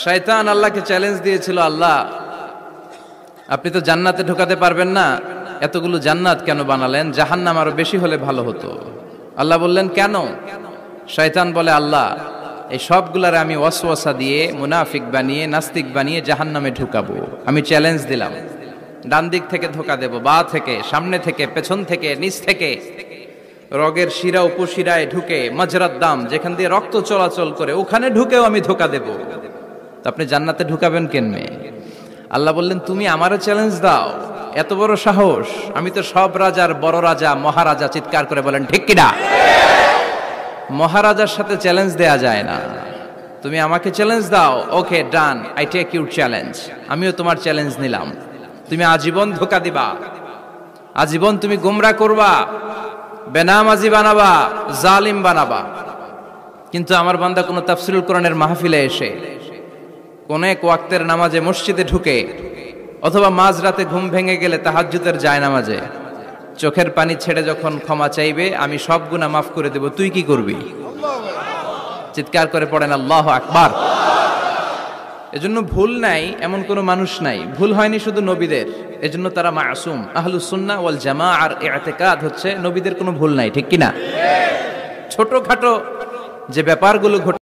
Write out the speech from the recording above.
শয়তান আল্লাহকে চ্যালেঞ্জ দিয়েছিল, আল্লাহ আপনি তো জান্নাতে ঢোকাতে পারবেন না, এতগুলো জান্নাত কেন বানালেন? জাহান্নাম আরো বেশি হলে ভালো হতো। আল্লাহ বললেন কেন? শয়তান বলে, আল্লাহ এই সবগুলারে আমি ওয়াসওয়াসা দিয়ে মুনাফিক বানিয়ে নাস্তিক বানিয়ে জাহান্নামে ঢুকাবো। আমি চ্যালেঞ্জ দিলাম, ডান দিক থেকে ধোকা দেব, বা থেকে, সামনে থেকে, পেছন থেকে, নিচ থেকে, রগের শিরা উপশিরায় ঢুকে, মাজরাত দাম যেখান দিয়ে রক্ত চলাচল করে ওখানে ঢুকেও আমি ধোকা দেব। তো আপনি জান্নাতে ঢুকাবেন কেনমে? আল্লাহ বললেন, তুমি আমারও চ্যালেঞ্জ দাও, এত বড় সাহস? আমি তো সব রাজার বড় রাজা, মহারাজা। চিৎকার করে বলেন ঠিক কিনা? মহারাজার সাথে চ্যালেঞ্জ দেয়া যায় না। তুমি আমাকে চ্যালেঞ্জ দাও, ওকে ডান, আই টেক ইউর চ্যালেঞ্জ। আমিও তোমার চ্যালেঞ্জ নিলাম। তুমি আজীবন ধোকা দিবা, আজীবন তুমি গোমরাহ করবা, বেনামাজি বানাবা, জালিম বানাবা। কিন্তু আমার বান্দা কোনো তাফসীরুল কোরআনের মাহফিলে এসে, কোন এক ওয়াক্তের নামাজে মসজিদে ঢুকে, অথবা মাঝরাতে ঘুম ভেঙে গেলে তাহাজ্জুদের জায়নামাজে চোখের পানি ছেড়ে যখন ক্ষমা চাইবে, আমি সব গুনাহ মাফ করে দেব, তুই কি করবি? চিৎকার করে পড়েন আল্লাহু আকবার। এজন্য ভুল নাই এমন কোন মানুষ নাই, ভুল হয়নি শুধু নবীদের, এজন্য তারা মাসুম। আহলুস সুন্নাহ ওয়াল জামাআর ইতিকাদ হচ্ছে নবীদের কোনো ভুল নাই, ঠিক কিনা? ছোটখাটো যে ব্যাপারগুলো ঘটে